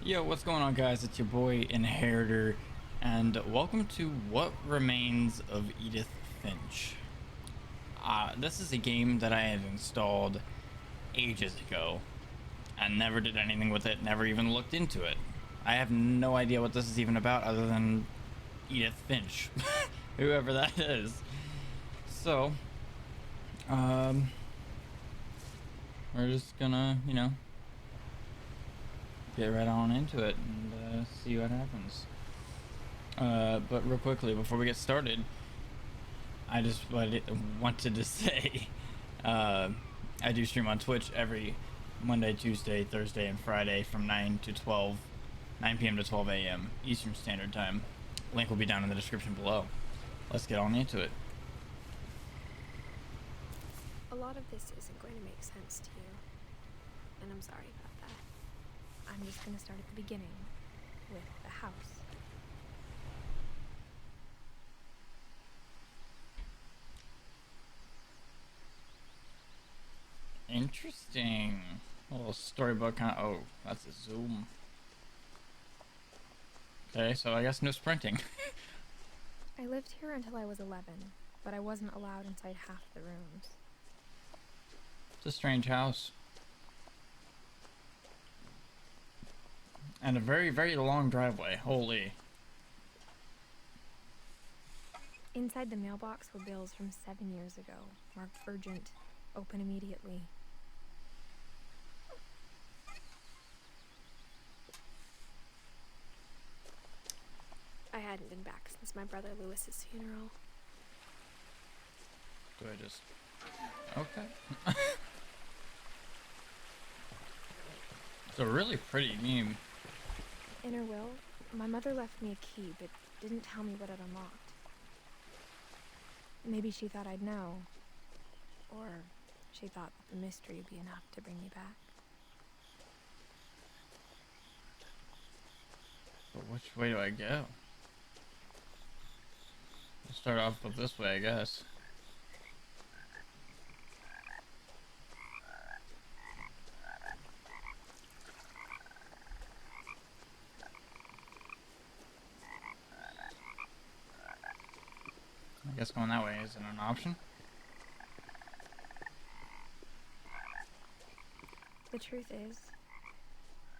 Yo, what's going on, guys? It's your boy Inheritor, and welcome to What Remains of Edith Finch. This is a game that I had installed ages ago and never did anything with it, never even looked into it. I have no idea what this is even about other than Edith Finch, whoever that is. So, um, we're just gonna, get right on into it and see what happens. But real quickly, before we get started, I just wanted to say uh, I do stream on Twitch every Monday, Tuesday, Thursday, and Friday from 9 p.m. to 12 a.m. Eastern Standard Time. Link will be down in the description below. Let's get on into it. A lot of this isn't going to make sense to you, and I'm sorry about that. I'm just going to start at the beginning, with the house. Interesting. A little storybook kind of. Oh, that's a zoom. Okay, so I guess no sprinting. I lived here until I was 11, but I wasn't allowed inside half the rooms. It's a strange house. And a very, very long driveway. Holy. Inside the mailbox were bills from 7 years ago, marked urgent, open immediately. I hadn't been back since my brother Lewis's funeral. Do I just... Okay. It's a really pretty game. In her will, my mother left me a key, but didn't tell me what it unlocked. Maybe she thought I'd know. Or she thought that the mystery would be enough to bring me back. But which way do I go? We'll start off with this way, I guess. I guess going that way isn't an option. The truth is,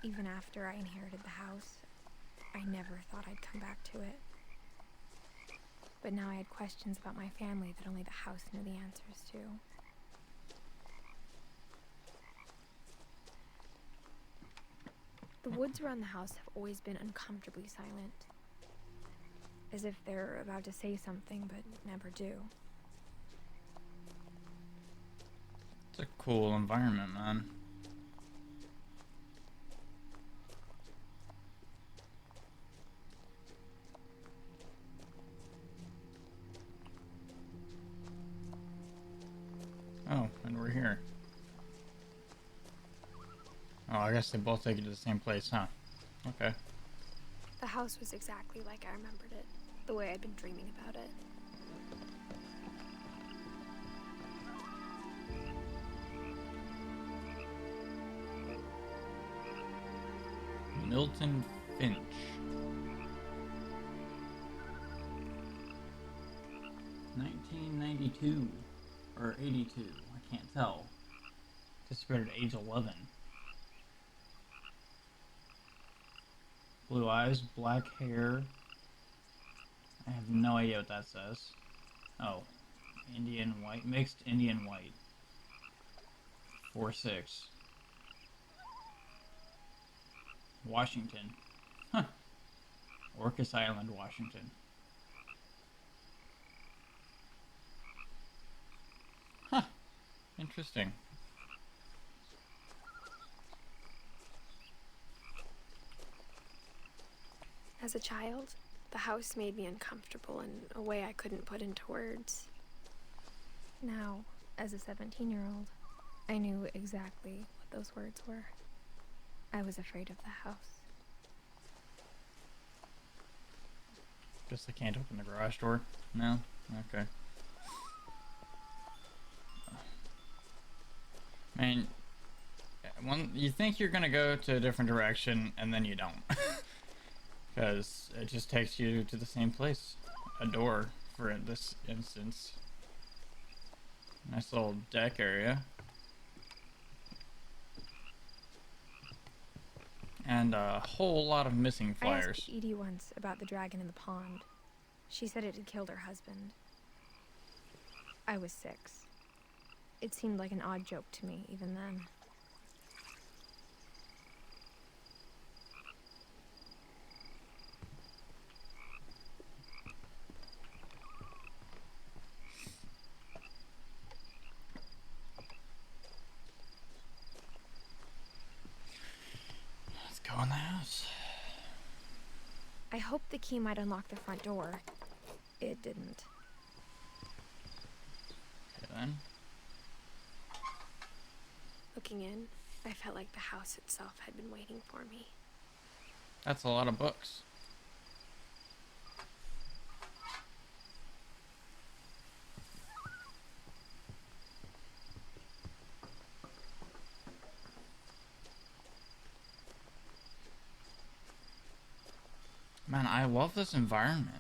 even after I inherited the house, I never thought I'd come back to it. But now I had questions about my family that only the house knew the answers to. The woods around the house have always been uncomfortably silent. As if they're about to say something, but never do. It's a cool environment, man. Oh, and we're here. Oh, I guess they both take you to the same place, huh? Okay. The house was exactly like I remembered it, the way I'd been dreaming about it. Milton Finch. 1992 or 82, I can't tell. Disappeared at age 11. Blue eyes, black hair. I have no idea what that says. Oh, Indian white, mixed Indian white. 4'6". Washington. Huh. Orcas Island, Washington. Huh. Interesting. As a child, the house made me uncomfortable in a way I couldn't put into words. Now, as a 17-year-old, I knew exactly what those words were. I was afraid of the house. Guess I can't open the garage door. No? Okay. Man, you think you're gonna go to a different direction, and then you don't. Because it just takes you to the same place. A door, for this instance. Nice little deck area. And a whole lot of missing I flyers. asked Edie once about the dragon in the pond. She said it had killed her husband. I was 6. It seemed like an odd joke to me, even then. Let's go in the house. I hoped the key might unlock the front door. It didn't. Okay then. Looking in, I felt like the house itself had been waiting for me. That's a lot of books. Man, I love this environment.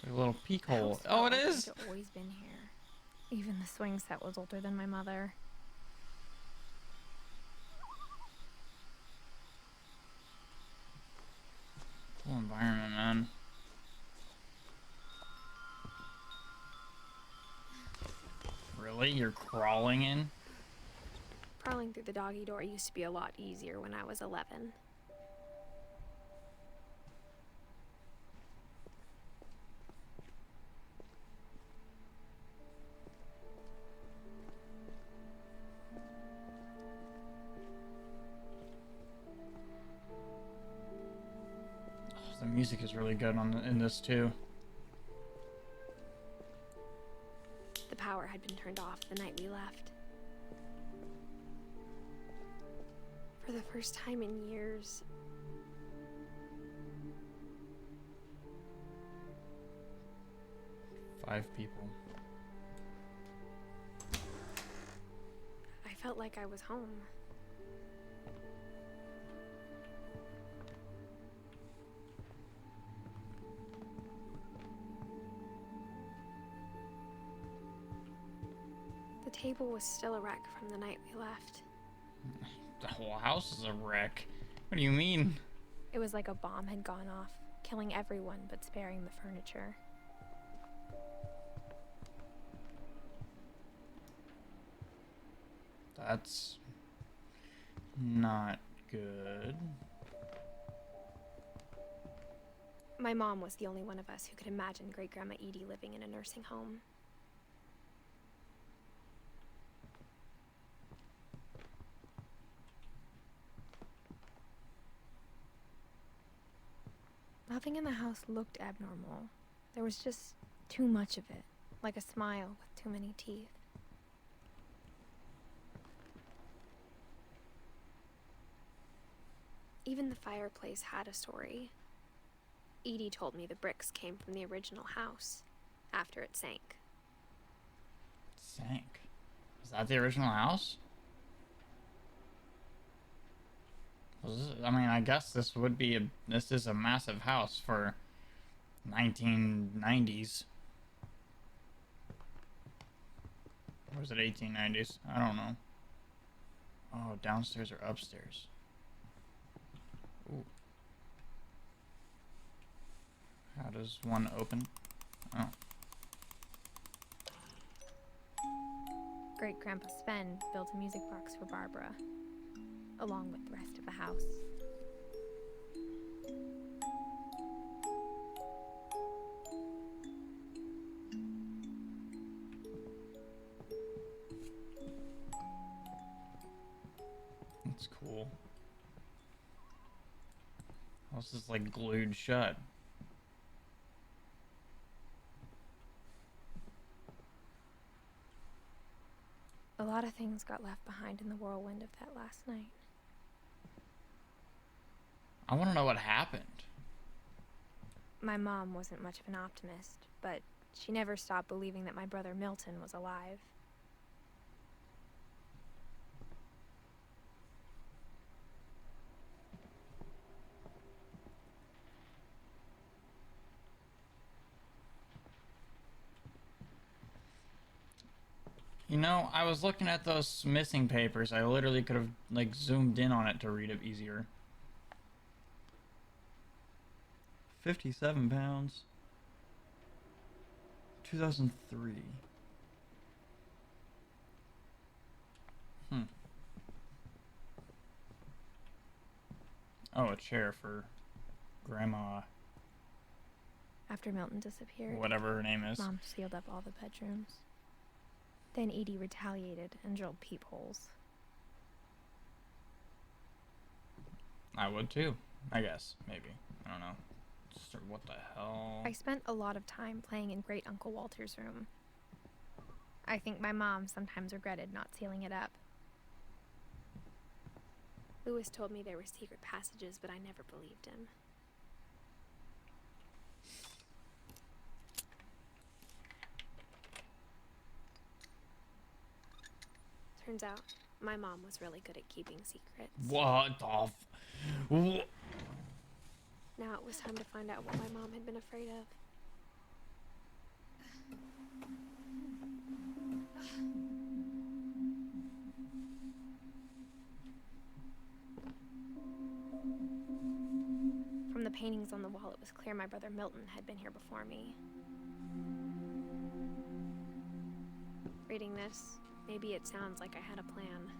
A little peek hole. Oh, it is! I'd always been here. Even the swing set was older than my mother. Cool environment, man. Really? You're crawling in? Crawling through the doggy door used to be a lot easier when I was 11. Oh, the music is really good in this too. The power had been turned off the night we left. For the first time in years, 5 people. I felt like I was home. The table was still a wreck from the night we left. The whole house is a wreck. What do you mean? It was like a bomb had gone off, killing everyone but sparing the furniture. That's not good. My mom was the only one of us who could imagine Great-Grandma Edie living in a nursing home. Nothing in the house looked abnormal. There was just too much of it, like a smile with too many teeth. Even the fireplace had a story. Edie told me the bricks came from the original house, after it sank. Sank. Is that the original house? I mean, I guess this would be this is a massive house for 1990s. Or was it 1890s? I don't know. Oh, downstairs or upstairs? Ooh. How does one open? Oh. Great-Grandpa Sven built a music box for Barbara, along with the rest of the house. That's cool. House is like glued shut. A lot of things got left behind in the whirlwind of that last night. I want to know what happened. My mom wasn't much of an optimist, but she never stopped believing that my brother Milton was alive. You know, I was looking at those missing papers. I literally could have, like, zoomed in on it to read it easier. 57 pounds. 2003. Oh, a chair for Grandma, After Milton disappeared, whatever her name is. Mom sealed up all the bedrooms. Then Edie retaliated and drilled peepholes. I would too, I guess, maybe. I don't know. What the hell? I spent a lot of time playing in Great Uncle Walter's room. I think my mom sometimes regretted not sealing it up. Lewis told me there were secret passages, but I never believed him. Turns out, my mom was really good at keeping secrets. What the Now it was time to find out what my mom had been afraid of. From the paintings on the wall, it was clear my brother Milton had been here before me. Reading this, maybe it sounds like I had a plan,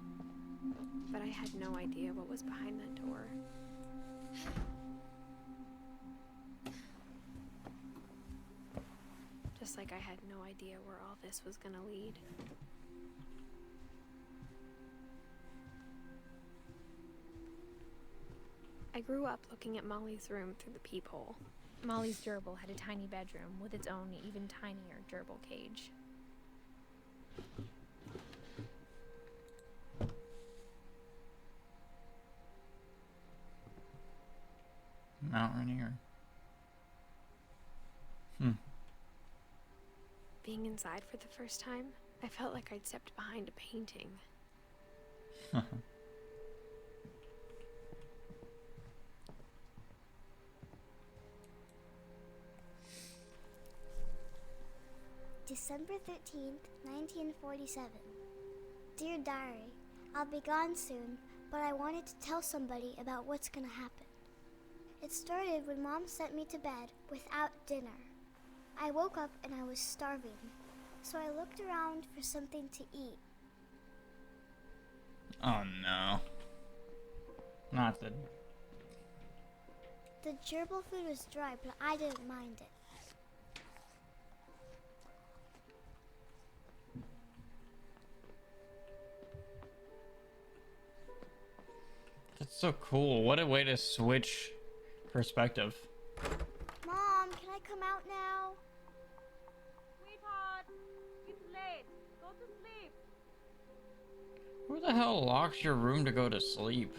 but I had no idea what was behind that door. Just like I had no idea where all this was gonna lead. I grew up looking at Molly's room through the peephole. Molly's gerbil had a tiny bedroom with its own even tinier gerbil cage. Mount Rainier. Being inside for the first time, I felt like I'd stepped behind a painting. December 13th, 1947. Dear Diary, I'll be gone soon, but I wanted to tell somebody about what's gonna happen. It started when Mom sent me to bed without dinner. I woke up and I was starving, so I looked around for something to eat. Oh no. Not the... The gerbil food was dry, but I didn't mind it. That's so cool. What a way to switch perspective. Mom, can I come out now? Sweetheart, it's late. Go to sleep. Who the hell locks your room to go to sleep?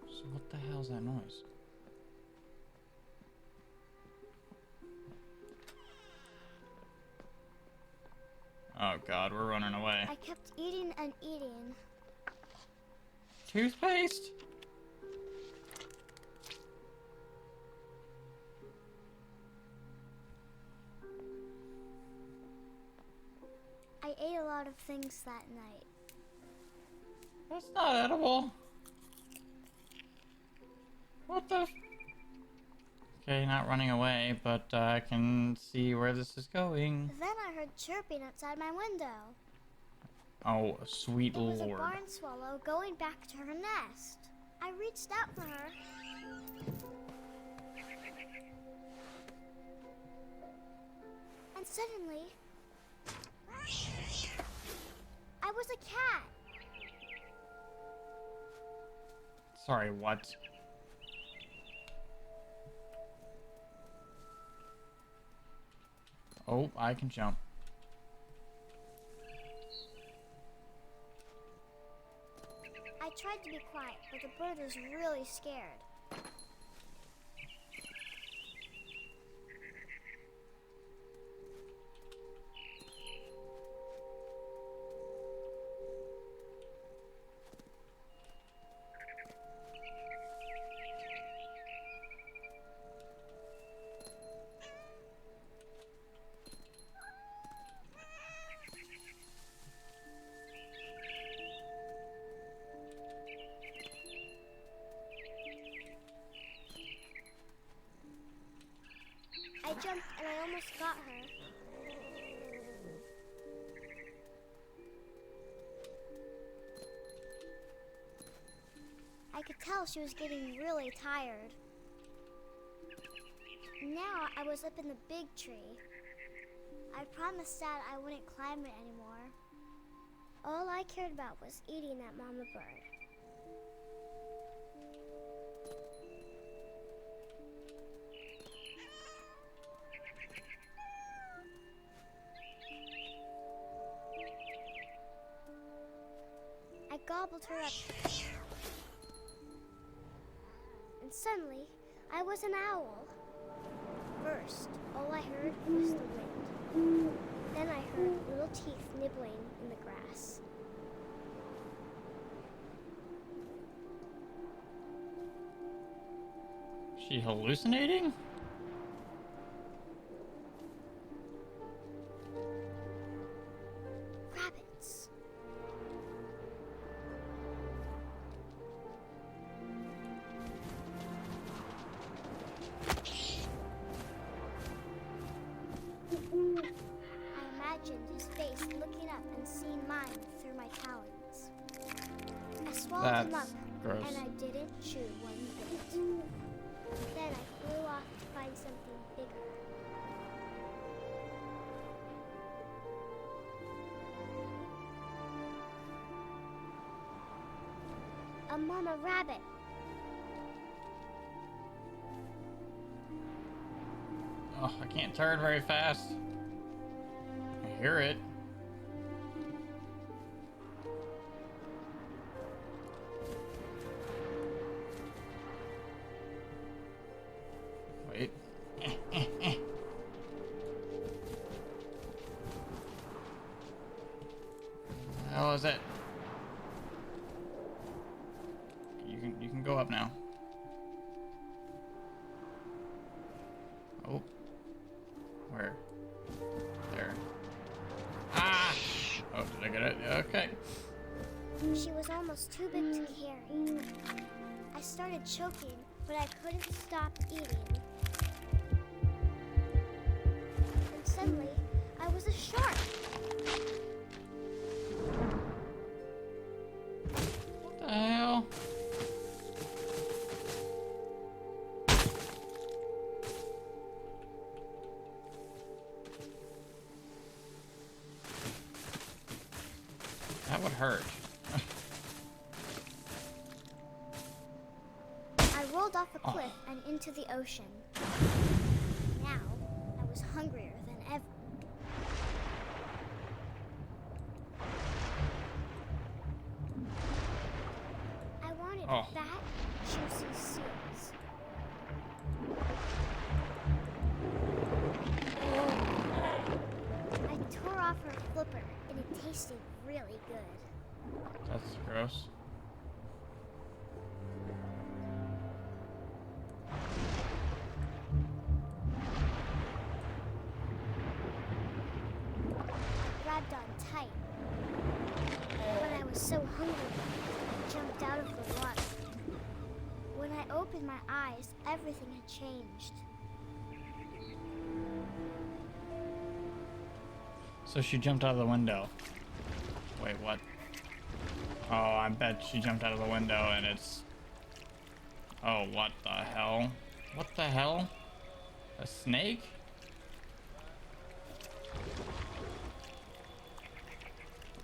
So what the hell's that noise? Oh god, we're running away. I kept eating and eating. Toothpaste? I ate a lot of things that night. That's not edible. What the... Okay, not running away, but I can see where this is going. Then I heard chirping outside my window. Oh, sweet It was a lord. barn swallow going back to her nest. I reached out for her. And suddenly, I was a cat. Sorry, what? Oh, I can jump. I tried to be quiet, but the bird was really scared. I jumped and I almost got her. I could tell she was getting really tired. Now I was up in the big tree. I promised Dad I wouldn't climb it anymore. All I cared about was eating that mama bird. I gobbled her up. And suddenly, I was an owl. First, all I heard was the wind. Then I heard little teeth nibbling in the grass. She hallucinating? Rabbits. I imagined his face looking up and seeing mine through my talons. I swallowed him up, That's gross. and I didn't chew one bit. Then I flew off to find something bigger. A mama rabbit. Oh, I can't turn very fast. I hear it. Wait. How is it? You can go up now. Oh. Where? There. Ah! Oh, did I get it? Okay. She was almost too big to carry. I started choking, but I couldn't stop eating. And suddenly, I was a shark. What the hell? That would hurt. I rolled off a cliff and into the ocean. Now, I was hungrier than ever. I wanted fat, juicy seals. I tore off her flipper, and it tasted really good. That's gross. Grabbed on tight. But I was so hungry, I jumped out of the water. When I opened my eyes, everything had changed. So she jumped out of the window. Wait, what? Oh, I bet she jumped out of the window and it's... Oh, what the hell? What the hell? A snake?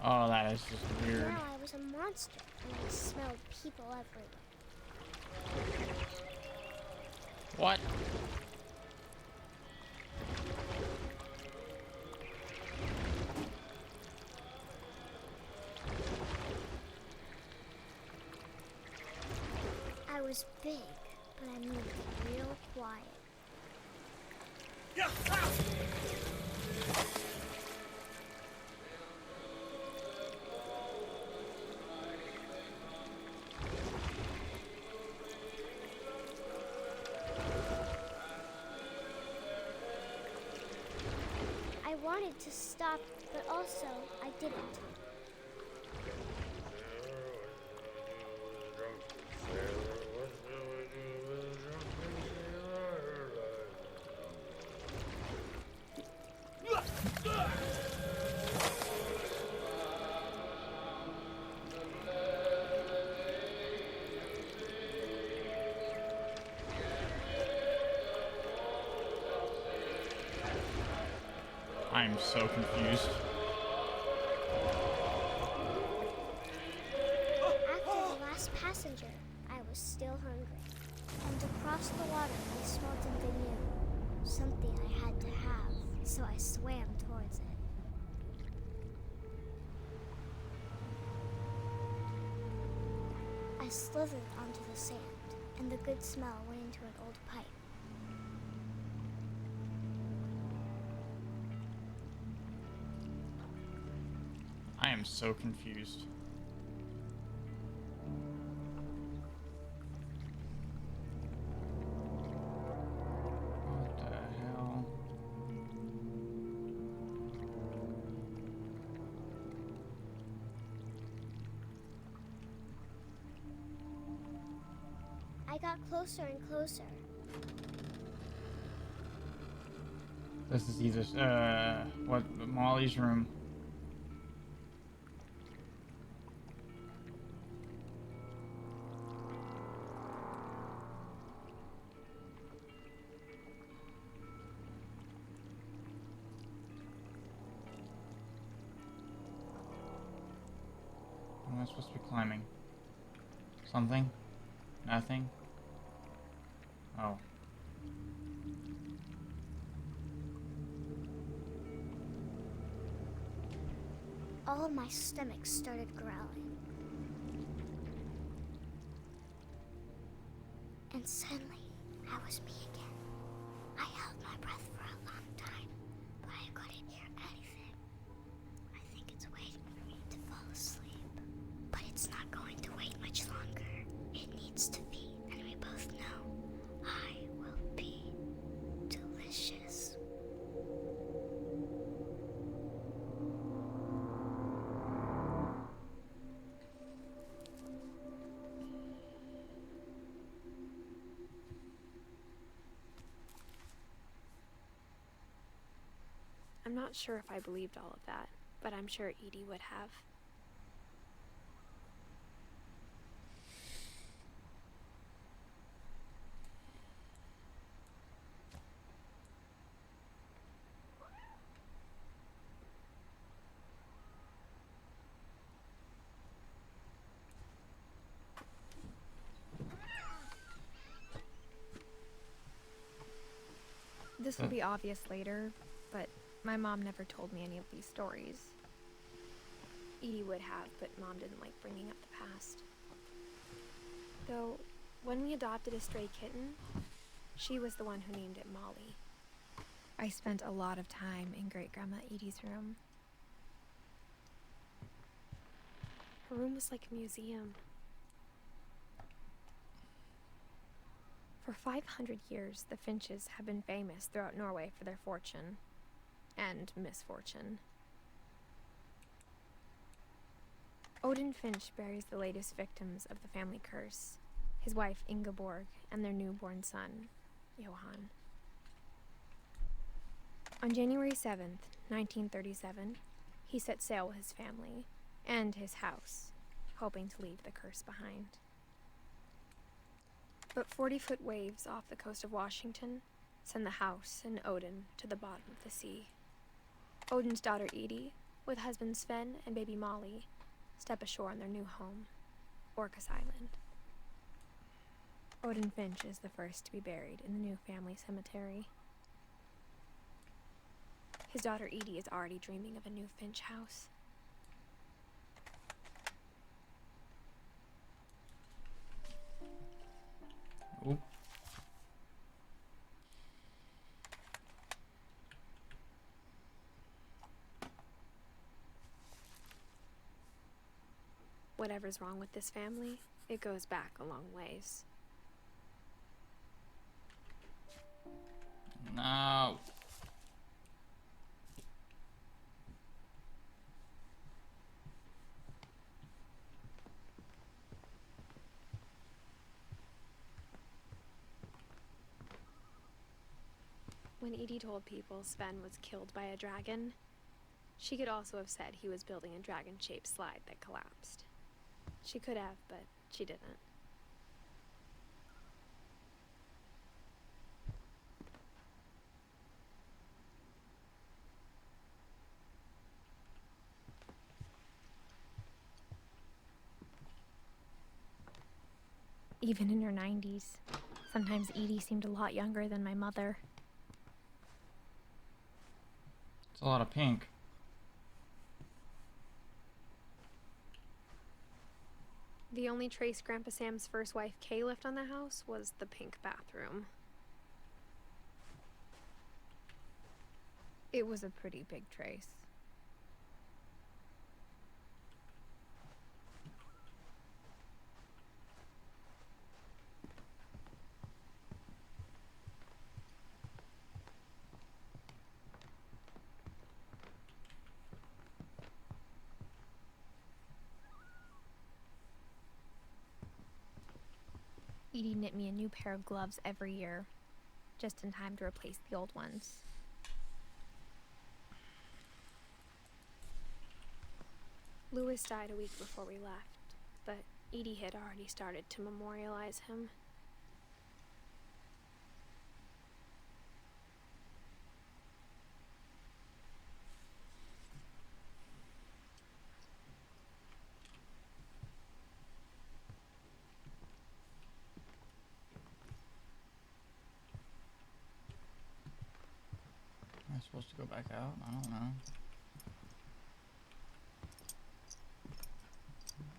Oh, that is just weird. Now I was a monster, and I smelled people everywhere. What? was big, but I moved real quiet. I wanted to stop, but also I didn't. I'm so confused. After the last passenger, I was still hungry. And across the water, I smelled something new. Something I had to have, so I swam towards it. I slithered onto the sand, and the good smell went into an old pipe. I am so confused. What the hell? I got closer and closer. This is either, what, Molly's room. What am I supposed to be climbing? Something? Nothing? Oh. All of my stomach started growling. And suddenly, I was me again. I held my breath for a long time, but I couldn't hear anything. I think it's waiting for me to fall asleep. But it's not going to wait much longer. It needs to be, and we both know I will be delicious. I'm not sure if I believed all of that, but I'm sure Edie would have. This will be obvious later, but my mom never told me any of these stories. Edie would have, but Mom didn't like bringing up the past. Though, when we adopted a stray kitten, she was the one who named it Molly. I spent a lot of time in Great-Grandma Edie's room. Her room was like a museum. For 500 years, the Finches have been famous throughout Norway for their fortune and misfortune. Odin Finch buries the latest victims of the family curse, his wife Ingeborg and their newborn son, Johan. On January 7th, 1937, he set sail with his family and his house, hoping to leave the curse behind. But 40-foot waves off the coast of Washington send the house and Odin to the bottom of the sea. Odin's daughter Edie, with husband Sven and baby Molly, step ashore on their new home, Orcas Island. Odin Finch is the first to be buried in the new family cemetery. His daughter Edie is already dreaming of a new Finch house. Oop. Whatever's wrong with this family, it goes back a long ways. No. When Edie told people Sven was killed by a dragon, she could also have said he was building a dragon-shaped slide that collapsed. She could have, but she didn't. Even in her 90s, sometimes Edie seemed a lot younger than my mother. It's a lot of pink. The only trace Grandpa Sam's first wife, Kay, left on the house was the pink bathroom. It was a pretty big trace. Edie knit me a new pair of gloves every year, just in time to replace the old ones. Louis died a week before we left, but Edie had already started to memorialize him. Am I supposed to go back out? I don't know.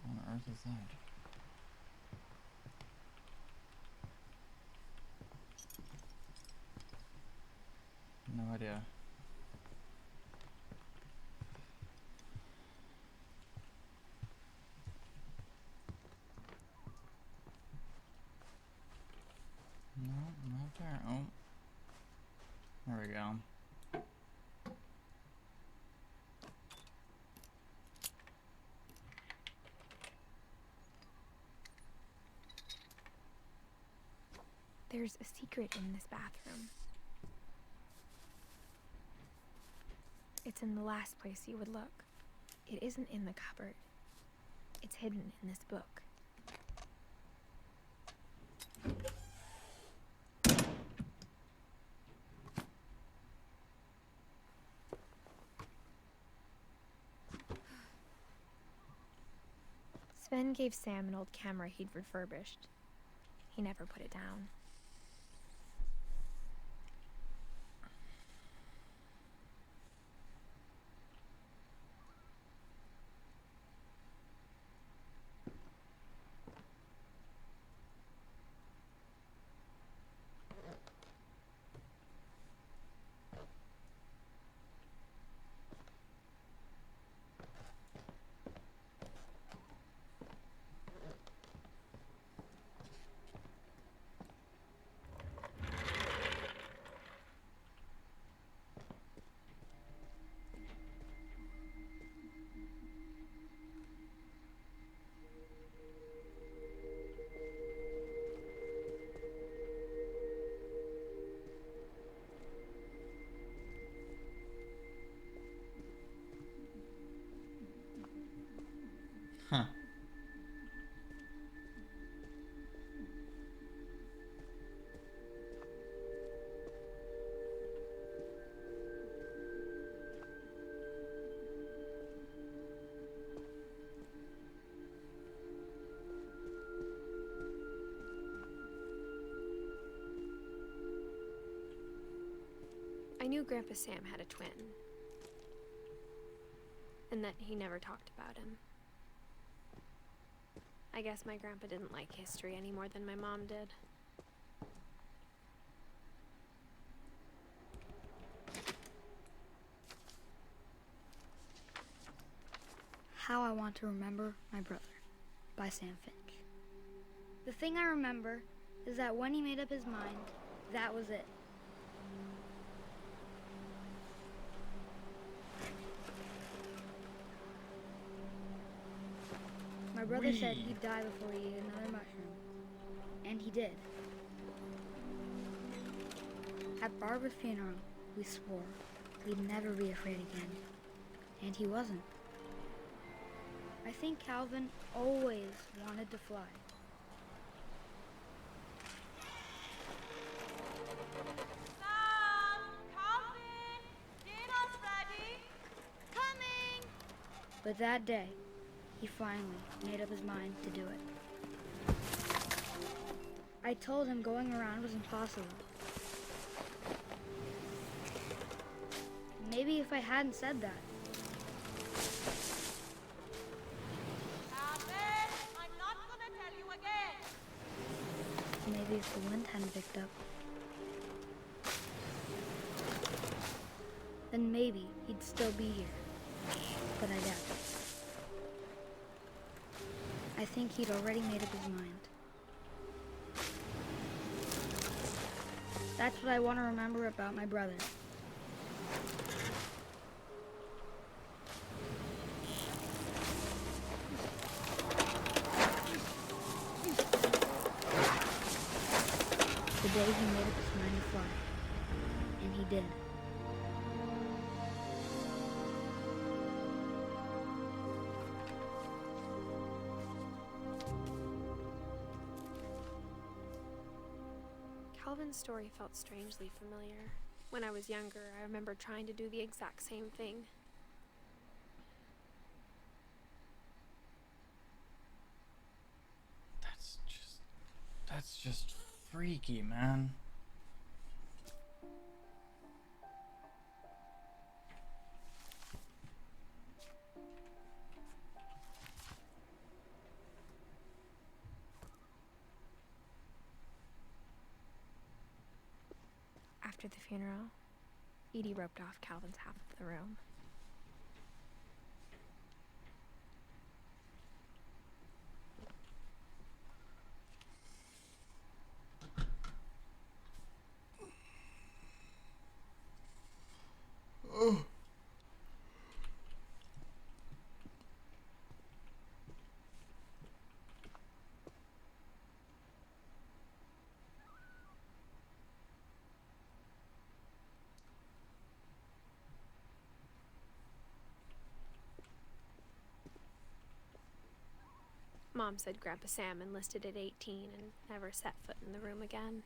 What on earth is that? No idea. No, not there. Oh. There we go. There's a secret in this bathroom. It's in the last place you would look. It isn't in the cupboard. It's hidden in this book. Sven gave Sam an old camera he'd refurbished. He never put it down. Huh. I knew Grandpa Sam had a twin, and that he never talked about him. I guess my grandpa didn't like history any more than my mom did. How I Want to Remember My Brother by Sam Finch. The thing I remember is that when he made up his mind, that was it. My brother said he'd die before he ate another mushroom. And he did. At Barbara's funeral, we swore we'd never be afraid again. And he wasn't. I think Calvin always wanted to fly. Sam! Calvin! Dinner's ready! Coming! But that day, he finally made up his mind to do it. I told him going around was impossible. Maybe if I hadn't said that, Calvin! I'm not gonna tell you again! maybe if the wind hadn't picked up, then maybe he'd still be here. But I doubt it. I think he'd already made up his mind. That's what I want to remember about my brother. The day he made up his mind to fly. And he did. Calvin's story felt strangely familiar. When I was younger, I remember trying to do the exact same thing. That's just freaky, man. After the funeral, Edie roped off Calvin's half of the room. Mom said Grandpa Sam enlisted at 18 and never set foot in the room again.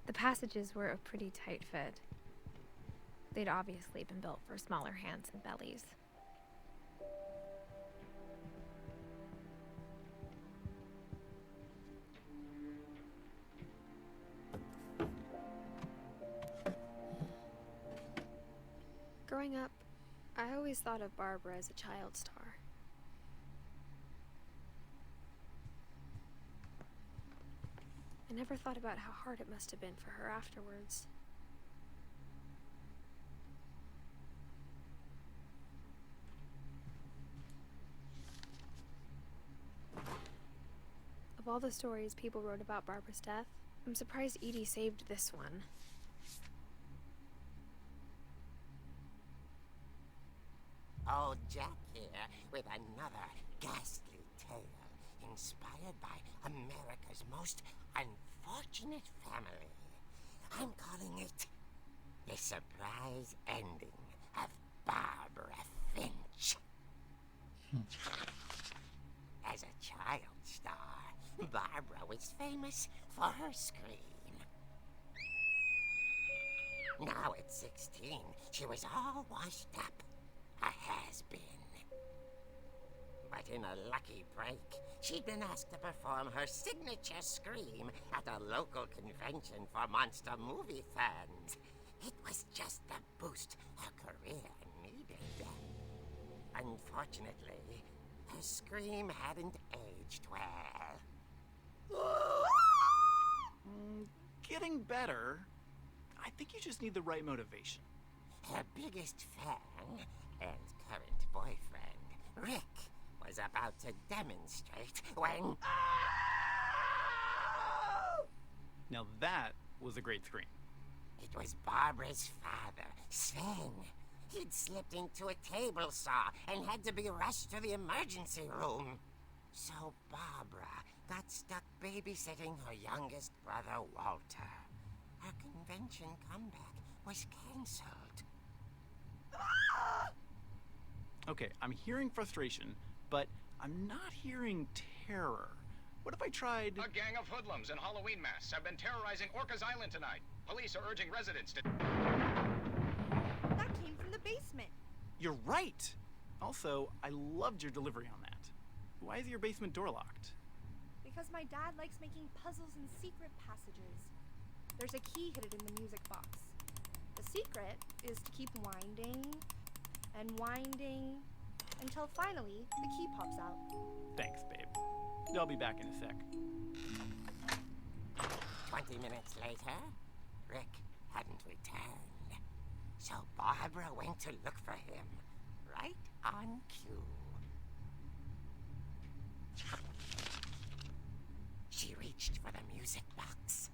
The passages were a pretty tight fit. They'd obviously been built for smaller hands and bellies. Growing up, I always thought of Barbara as a child star. I never thought about how hard it must have been for her afterwards. Of all the stories people wrote about Barbara's death, I'm surprised Edie saved this one. Old Jack here with another ghastly tale inspired by America's most unfortunate family. I'm calling it The Surprise Ending of Barbara Finch. As a child star, Barbara was famous for her scream. Now at 16, she was all washed up. A has-been. But in a lucky break, she'd been asked to perform her signature scream at a local convention for monster movie fans. It was just the boost her career needed. Unfortunately, her scream hadn't aged well. Getting better. I think you just need the right motivation. Her biggest fan and current boyfriend, Rick, was about to demonstrate when... Now that was a great scream. It was Barbara's father, Sven. He'd slipped into a table saw and had to be rushed to the emergency room. So Barbara got stuck babysitting her youngest brother, Walter. Her convention comeback was cancelled. Okay, I'm hearing frustration, but I'm not hearing terror. What if I tried... A gang of hoodlums in Halloween masks have been terrorizing Orcas Island tonight. Police are urging residents to... That came from the basement. You're right! Also, I loved your delivery on that. Why is your basement door locked? Because my dad likes making puzzles and secret passages. There's a key hidden in the music box. The secret is to keep winding and winding until finally the key pops out. Thanks, babe. I'll be back in a sec. 20 minutes later, Rick hadn't returned. So Barbara went to look for him, right on cue. She reached for the music box.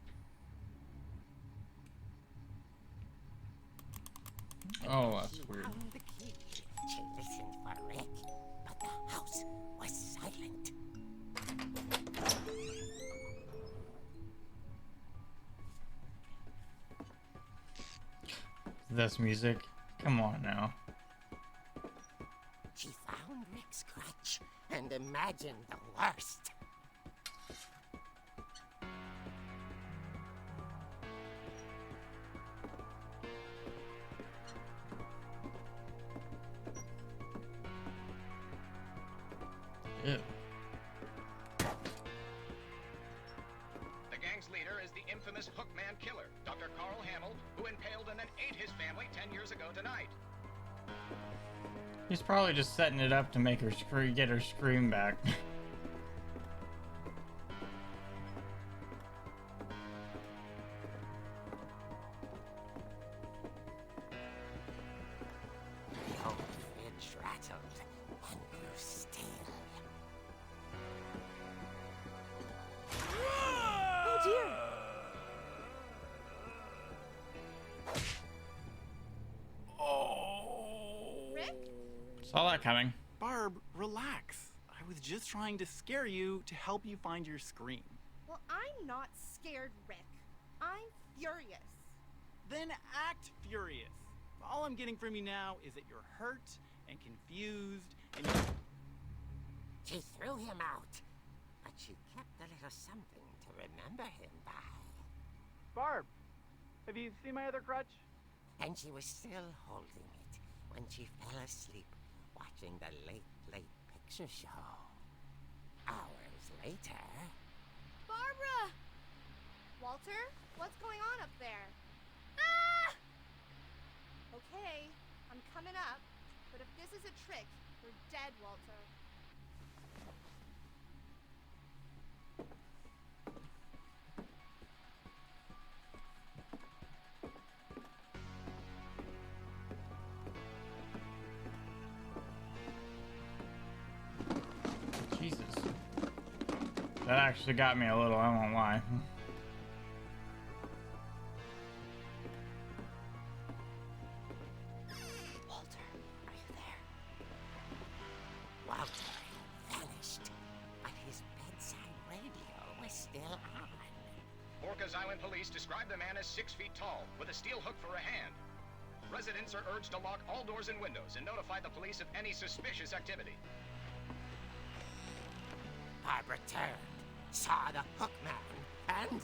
Oh, that's She weird. found the key. She listened for Rick, but the house was silent. This music? Come on now. She found Rick's crutch and imagined the worst. Ew. The gang's leader is the infamous Hookman killer, Dr. Carl Hamill, who impaled and then ate his family 10 years ago tonight. He's probably just setting it up to make her get her scream back. The old fridge rattled and grew still. Oh dear! Rick? Saw that coming. Barb, relax. I was just trying to scare you to help you find your scream. Well, I'm not scared, Rick. I'm furious. Then act furious. All I'm getting from you now is that you're hurt and confused and you... She threw him out, but she kept a little something to remember him by. Barb, have you seen my other crutch? And she was still holding it when she fell asleep watching the Late Late Picture Show. Hours later... Barbara! Walter, what's going on up there? Ah! Okay, I'm coming up, but if this is a trick, you're dead, Walter. Jesus. That actually got me a little, I won't lie. Walter, are you there? Walter had vanished, but his bedside radio was still on. Orcas Island police describe the man as 6 feet tall, with a steel hook for a hand. Residents are urged to lock all doors and windows and notify the police of any suspicious activity. Barbara turned, saw the hook man, and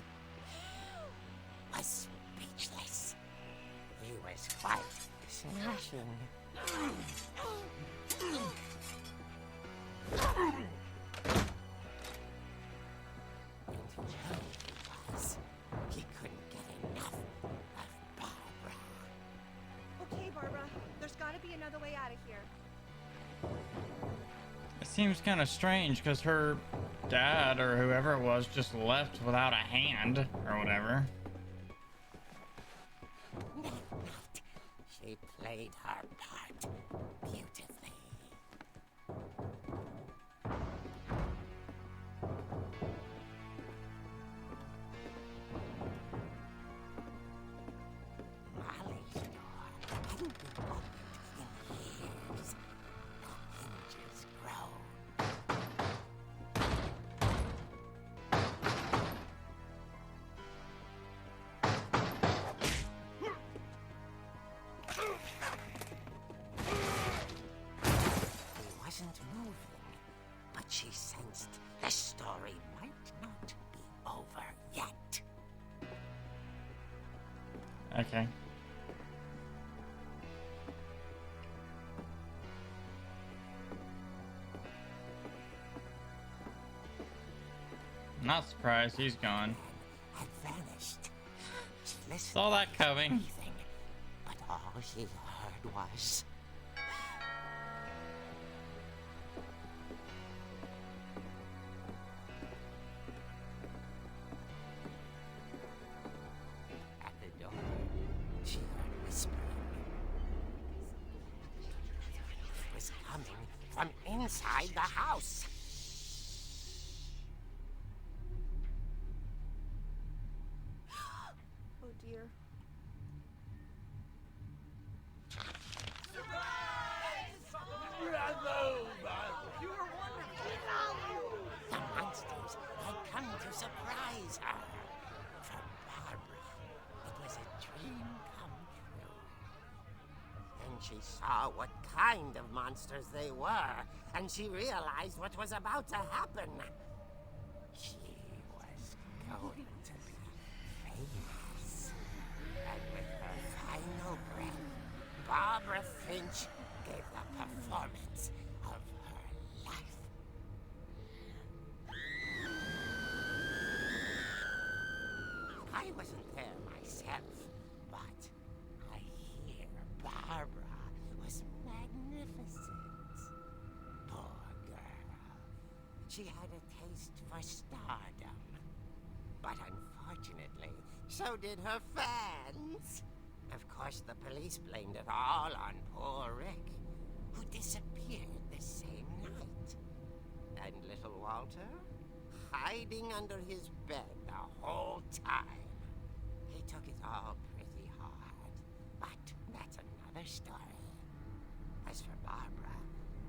was speechless. was quite smashing. And he was. He couldn't get enough of Barbara. Okay, Barbara, there's gotta be another way out of here. It seems kind of strange because her dad or whoever it was just left without a hand or whatever. She played her part beautifully. Molly's door hadn't been opened in years. The hinges groaned. He wasn't moving, but she sensed the story might not be over yet. Okay. Not surprised he's gone. Had vanished. She listened Saw that to coming. breathing, but all she heard was. At the door, she heard whispering. It was coming from inside the house. Oh dear. The monsters had come to surprise her. For Barbara, it was a dream come true. Then she saw what kind of monsters they were, and she realized what was about to happen. She was going to be famous. And with her final breath, Barbara Finch gave the performance of her life. I wasn't there myself, but I hear Barbara was magnificent. Poor girl. She had a taste for stardom. But unfortunately, so did her fans. Of course, the police blamed it all on poor Rick, who disappeared the same night. And little Walter? Hiding under his bed the whole time. He took it all pretty hard, but that's another story. As for Barbara,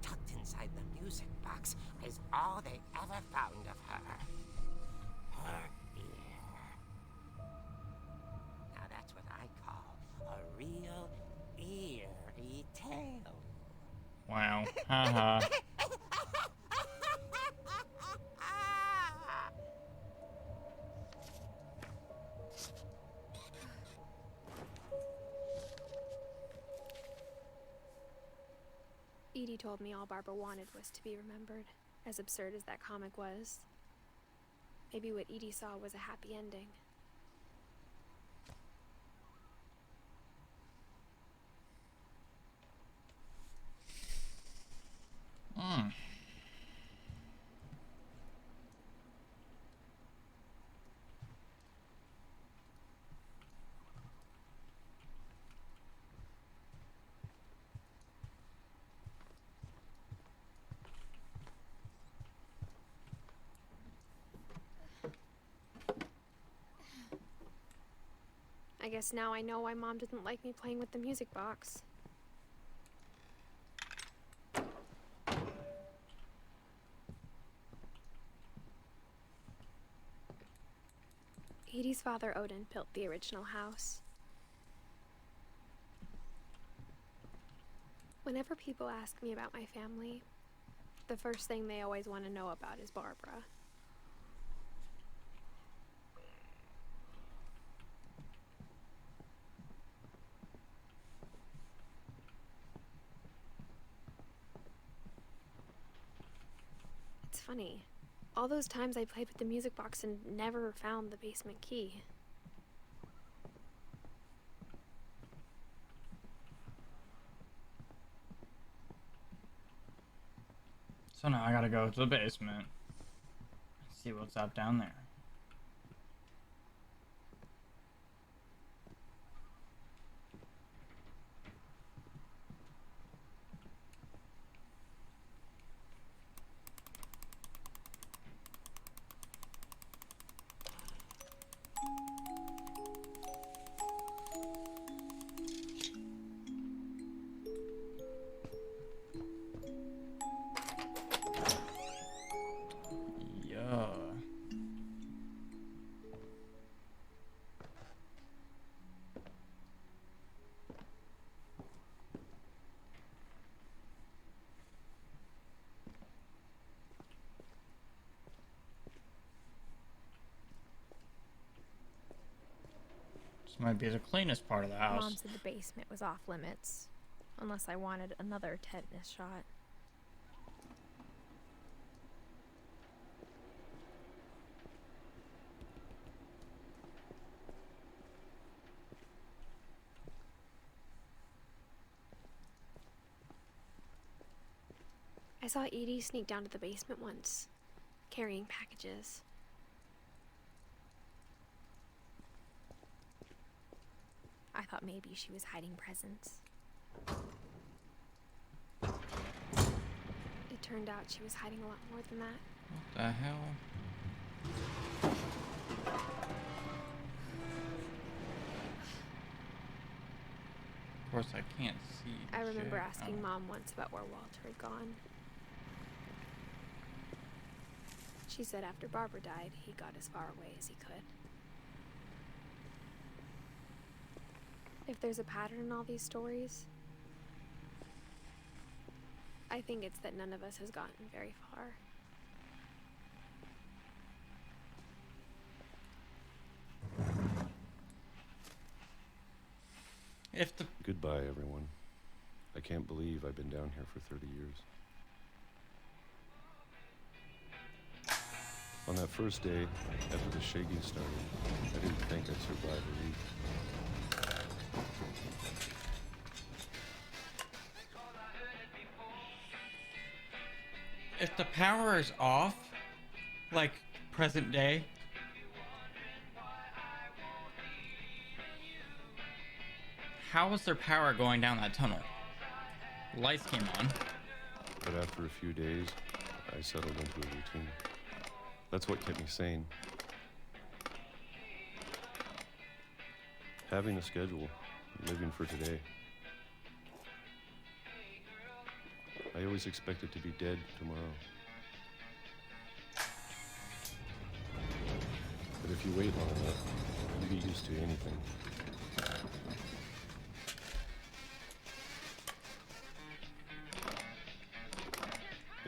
tucked inside the music box is all they ever found of her. Her ear. Now that's what I call a real eerie tale. Wow. Haha. Edie told me all Barbara wanted was to be remembered, as absurd as that comic was. Maybe what Edie saw was a happy ending. Hmm. I guess now I know why Mom didn't like me playing with the music box. Edie's father, Odin, built the original house. Whenever people ask me about my family, the first thing they always want to know about is Barbara. funny. All those times I played with the music box and never found the basement key. So now I gotta go to the basement. See what's up down there. Yeah. This might be the cleanest part of the house. Mom said the basement was off limits, unless I wanted another tetanus shot. I saw Edie sneak down to the basement once, carrying packages. I thought maybe she was hiding presents. It turned out she was hiding a lot more than that. What the hell? Of course, I can't see. I remember shit. asking Mom once about where Walter had gone. She said after Barbara died, he got as far away as he could. If there's a pattern in all these stories, I think it's that none of us has gotten very far. If the Goodbye, everyone. I can't believe I've been down here for 30 years. On that first day, after the shaking started, I didn't think I'd survive a week. if the power is off, like present day, how was there power going down that tunnel? Lights came on. But after a few days, I settled into a routine. That's what kept me sane. Having a schedule, living for today. I always expected to be dead tomorrow. But if you wait long enough, you get used to anything.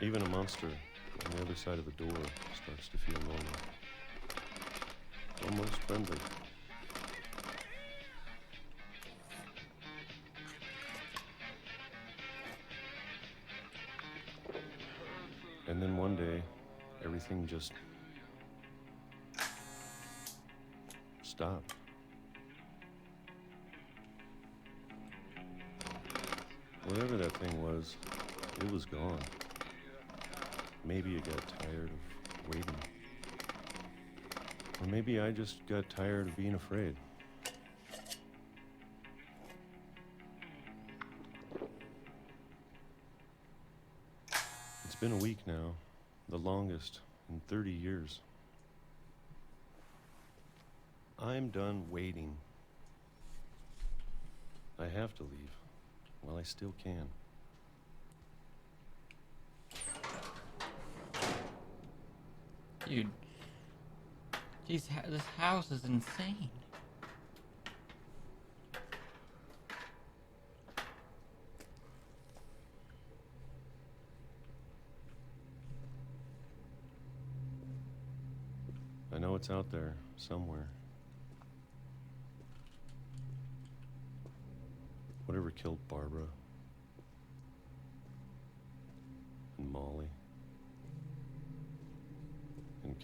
Even a monster on the other side of the door starts to feel normal. Almost friendly. And then one day, everything just stopped. Whatever that thing was, it was gone. Maybe it got tired of waiting. Or maybe I just got tired of being afraid. It's been a week now, the longest in 30 years. I'm done waiting. I have to leave while I still can. Dude, this house is insane. I know it's out there somewhere. Whatever killed Barbara and Molly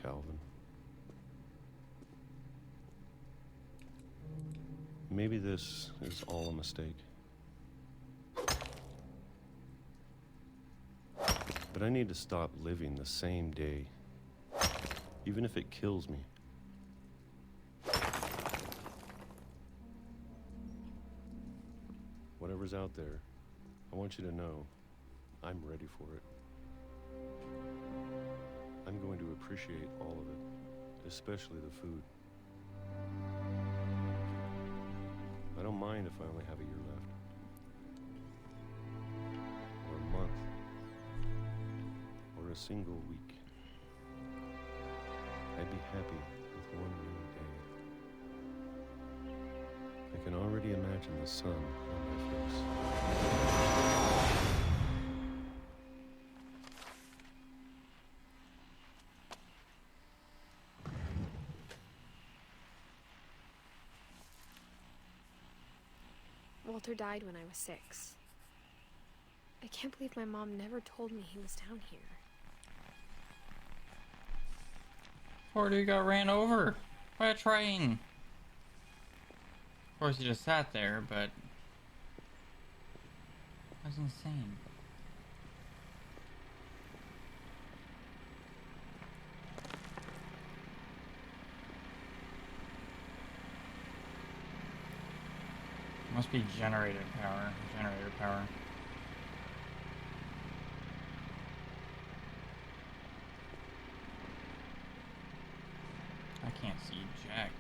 Calvin. Maybe this is all a mistake. But I need to stop living the same day, even if it kills me. Whatever's out there, I want you to know I'm ready for it. I'm going to appreciate all of it, especially the food. I don't mind if I only have a year left. Or a month. Or a single week. I'd be happy with one new day. I can already imagine the sun on my face. Walter died when I was 6. I can't believe my mom never told me he was down here. Poor dude got ran over by a train. Of course, he just sat there, but that's insane. Must be generator power. Generator power. I can't see jack.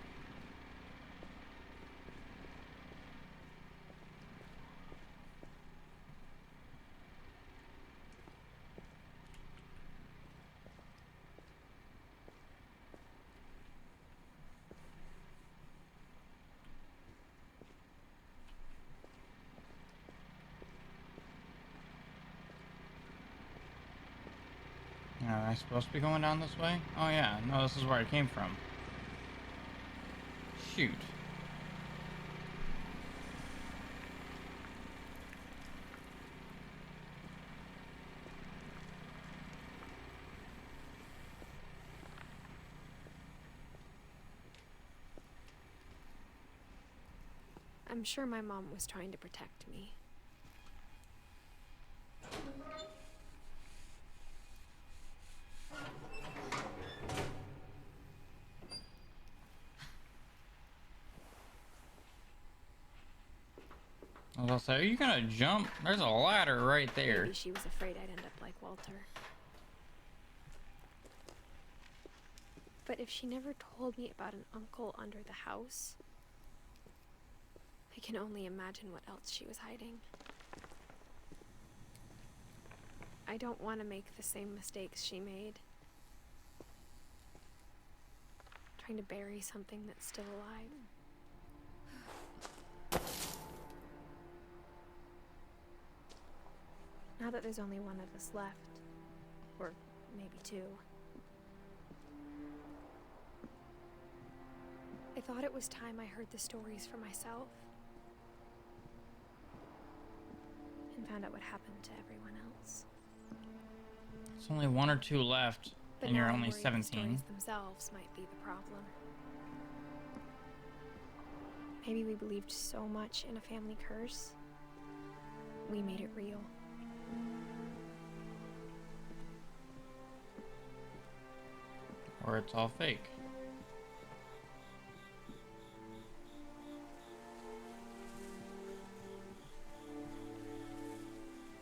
Am I supposed to be going down this way? Oh yeah, no, this is where I came from. Shoot. I'm sure my mom was trying to protect me. I was gonna say, are you gonna jump? There's a ladder right there. Maybe she was afraid I'd end up like Walter. But if she never told me about an uncle under the house, I can only imagine what else she was hiding. I don't want to make the same mistakes she made. Trying to bury something that's still alive. Now that there's only one of us left, or maybe 2, I thought it was time I heard the stories for myself and found out what happened to everyone else. There's only 1 or 2 left, But and you're now I'm only worried 17. The stories themselves might be the problem. Maybe we believed so much in a family curse, we made it real. Or it's all fake.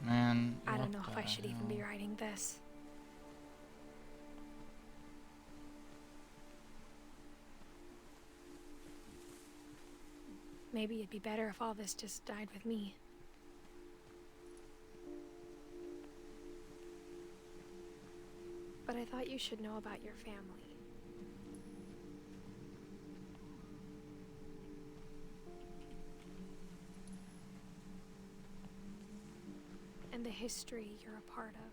Man, I don't what know if the I should even be hell? writing this. Maybe it'd be better if all this just died with me. But I thought you should know about your family. And the history you're a part of.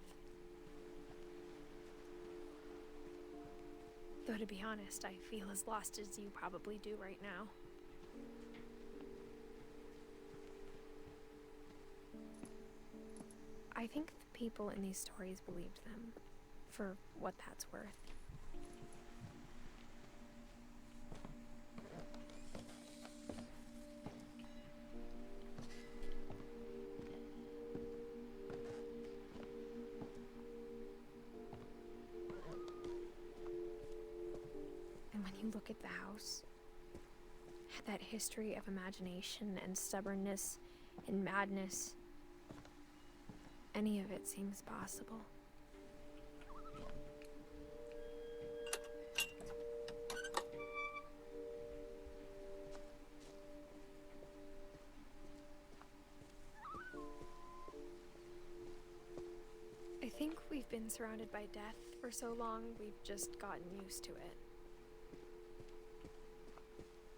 Though to be honest, I feel as lost as you probably do right now. I think the people in these stories believed them, for what that's worth. look at the house, that history of imagination and stubbornness and madness, any of it seems possible. I think we've been surrounded by death for so long, we've just gotten used to it.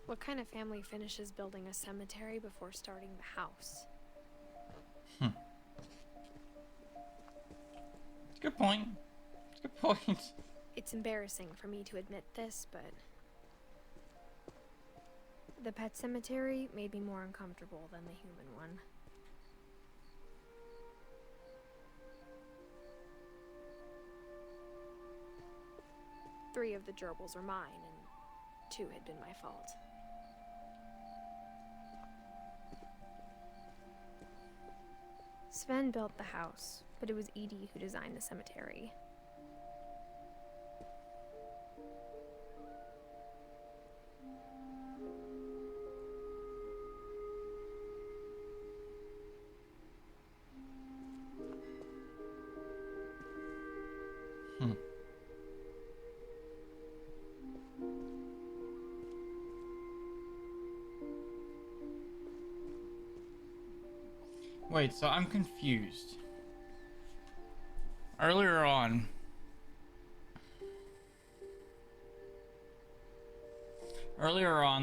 What kind of family finishes building a cemetery before starting the house? Good point. Good point. It's embarrassing for me to admit this, but the pet cemetery made me more uncomfortable than the human one. Three of the gerbils were mine, and 2 had been my fault. Sven built the house, but it was Edie who designed the cemetery. Wait, so I'm confused. Earlier on,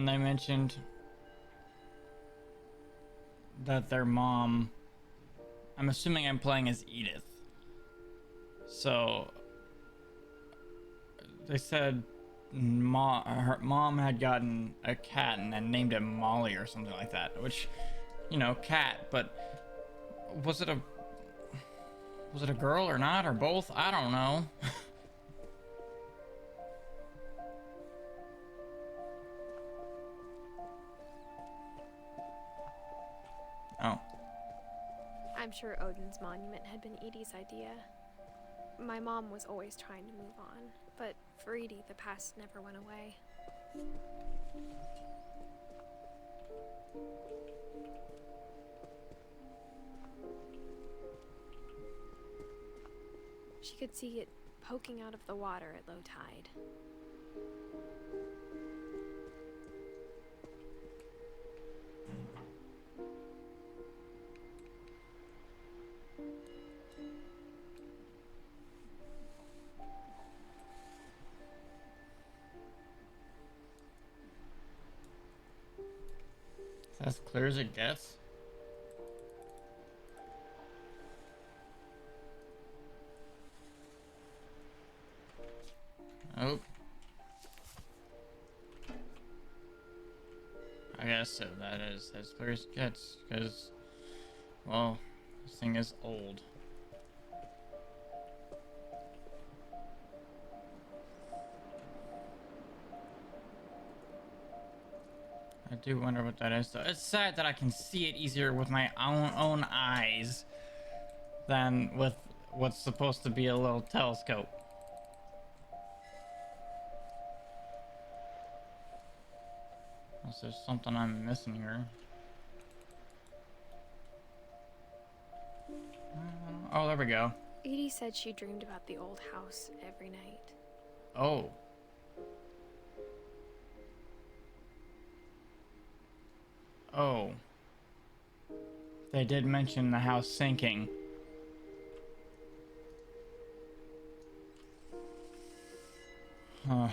they mentioned that their mom, I'm assuming I'm playing as Edith. So they said her mom had gotten a cat and then named it Molly or something like that, which, you know, cat, but was it a girl or not, or both? I don't know. Oh. I'm sure Odin's monument had been Edie's idea. My mom was always trying to move on, but for Edie, the past never went away. She could see it poking out of the water at low tide. That's as clear as it gets. Oh. I guess so. That is as clear as it gets, because, well, this thing is old. I do wonder what that is, though. It's sad that I can see it easier with my own eyes than with what's supposed to be a little telescope. Unless there's something I'm missing here. Oh, there we go. Edie said she dreamed about the old house every night. Oh. Oh. They did mention the house sinking. Huh.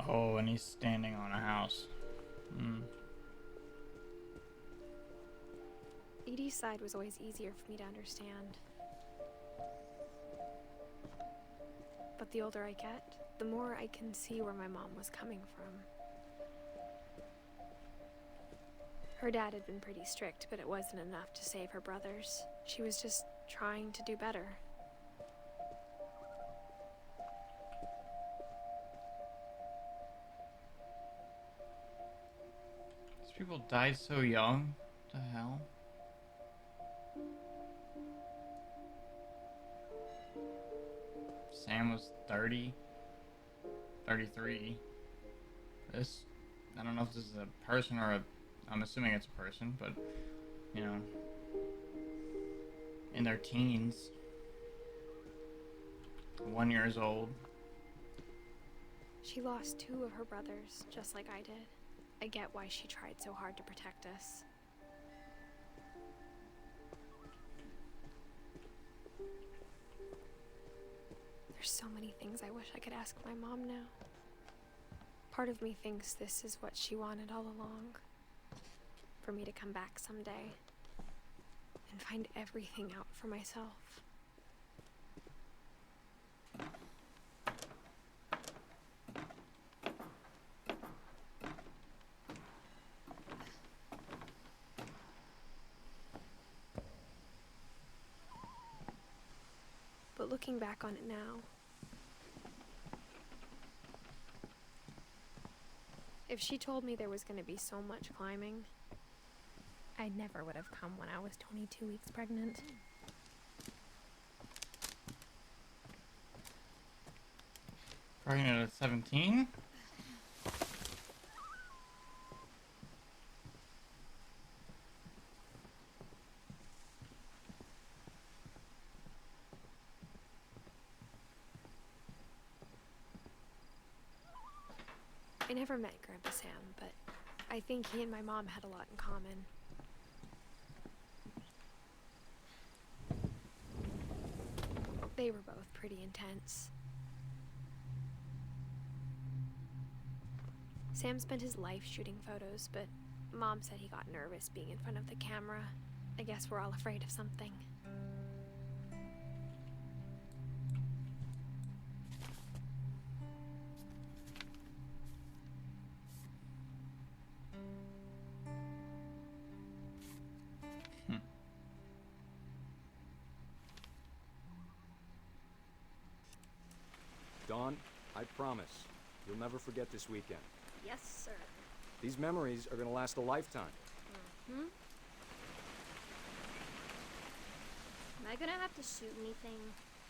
Oh, and he's standing on a house. Edie's side was always easier for me to understand. But the older I get, the more I can see where my mom was coming from. Her dad had been pretty strict, but it wasn't enough to save her brothers. She was just trying to do better. People died so young. What the hell? Sam was 30, 33. This, I don't know if this is a person or a, I'm assuming it's a person, but, you know, in their teens. 1 year old. She lost 2 of her brothers, just like I did. I get why she tried so hard to protect us. There's so many things I wish I could ask my mom now. Part of me thinks this is what she wanted all along. For me to come back someday and find everything out for myself. But looking back on it now, if she told me there was going to be so much climbing, I never would have come when I was 22 weeks pregnant. Pregnant at 17? I never met Grandpa Sam, but I think he and my mom had a lot in common. They were both pretty intense. Sam spent his life shooting photos, but Mom said he got nervous being in front of the camera. I guess we're all afraid of something. Dawn, I promise, you'll never forget this weekend. Yes, sir. These memories are gonna last a lifetime. Mm-hmm. Am I gonna have to shoot anything?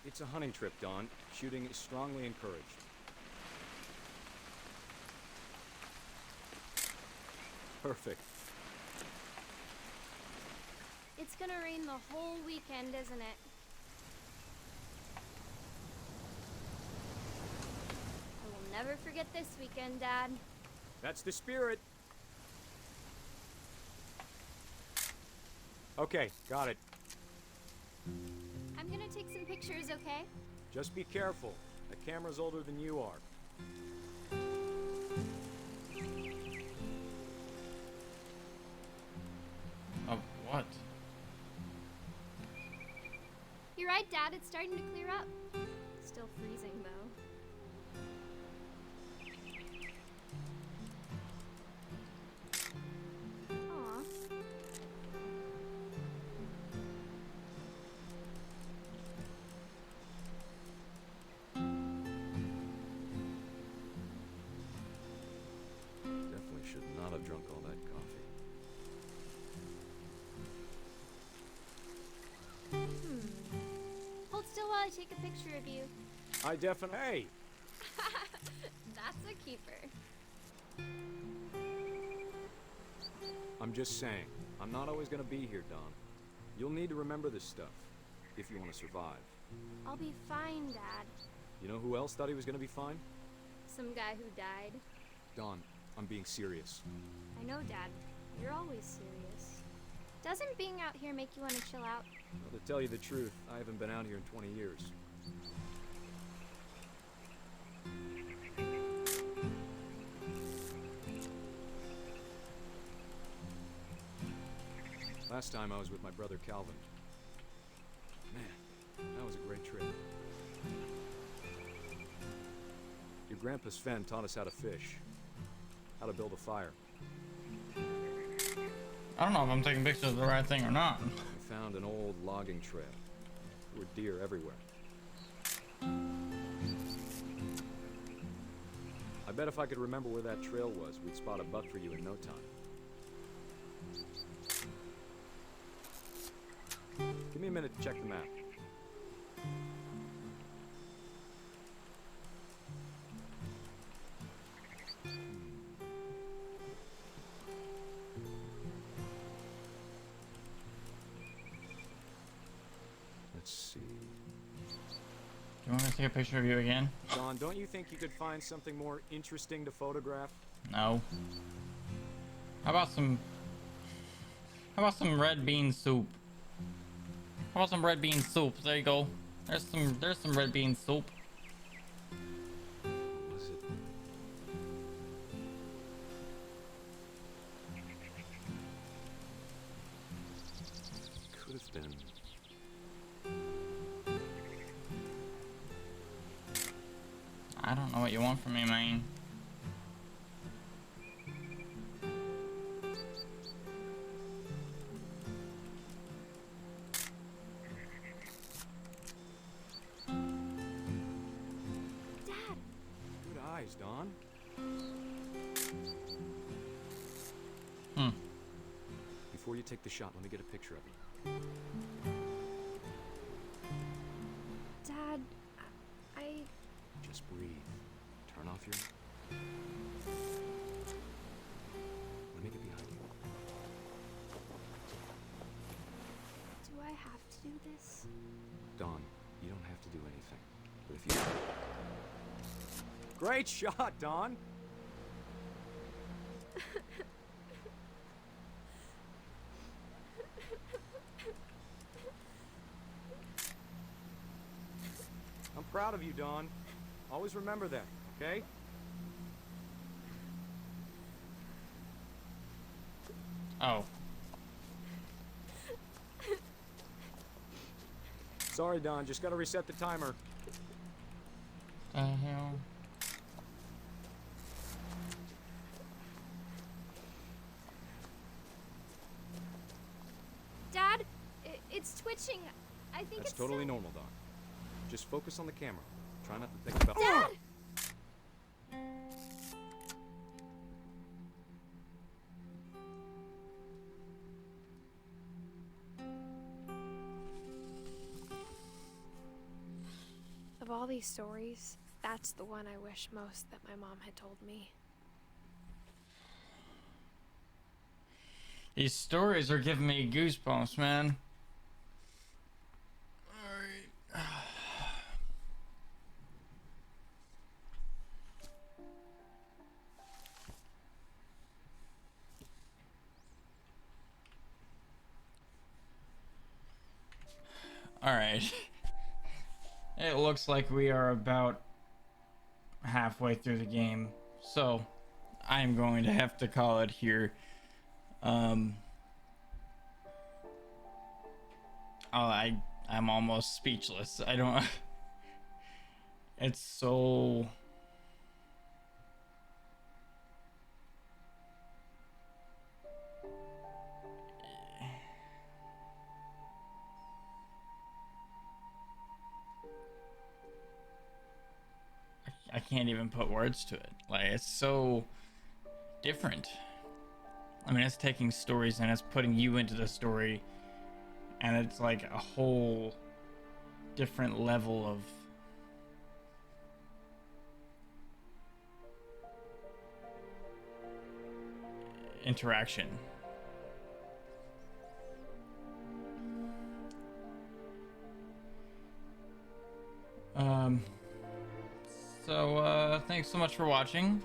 It's a hunting trip, Dawn. Shooting is strongly encouraged. Perfect. It's gonna rain the whole weekend, isn't it? I will never forget this weekend, Dad. That's the spirit. Okay, got it. I'm gonna take some pictures, okay? Just be careful. The camera's older than you are. Of what? You're right, Dad. It's starting to clear up. Still freezing, though. Aw. Definitely should not have drunk all that coffee. Hold still while I take a picture of you. I definitely. Hey! That's a keeper. I'm just saying, I'm not always gonna be here, Don. You'll need to remember this stuff, if you want to survive. I'll be fine, Dad. You know who else thought he was gonna be fine? Some guy who died. Don, I'm being serious. I know, Dad. You're always serious. Doesn't being out here make you want to chill out? Well, to tell you the truth, I haven't been out here in 20 years. Last time I was with my brother Calvin. Man, that was a great trip. Your grandpa Sven taught us how to fish, how to build a fire. I don't know if I'm taking pictures of the right thing or not. I found an old logging trail. There were deer everywhere. I bet if I could remember where that trail was, we'd spot a buck for you in no time. Give me a minute to check the map. Let's see. You want me to take a picture of you again? Don, don't you think you could find something more interesting to photograph? No. How about some red bean soup? How about some red bean soup? There you go. There's some red bean soup. What was it? Could have been. I don't know what you want from me, man. Dad! Good eyes, Don. Before you take the shot, let me get a picture of you. Dad, I... Just breathe. Turn off your... Let me get behind you. Do I have to do this? Don, you don't have to do anything. But if you... Great shot, Don! I'm proud of you, Don. Always remember that, okay? Oh. Sorry, Don. Just gotta reset the timer. The hell? Dad, it's twitching. I think That's it's totally so... normal, Don. Just focus on the camera. Try not to think about... Dad! Of all these stories, that's the one I wish most that my mom had told me. These stories are giving me goosebumps, man. Alright. Alright. It looks like we are about halfway through the game, so I'm going to have to call it here. I'm almost speechless. I don't... It's so... I can't even put words to it. Like, it's so different. I mean, it's taking stories and it's putting you into the story, and it's like a whole different level of interaction. So thanks so much for watching.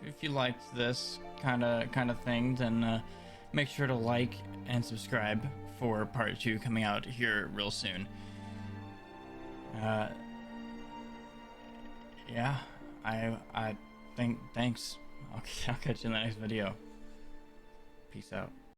If you liked this kind of thing, then make sure to like and subscribe for part 2 coming out here real soon. Yeah, I think thanks. I'll catch you in the next video. Peace out.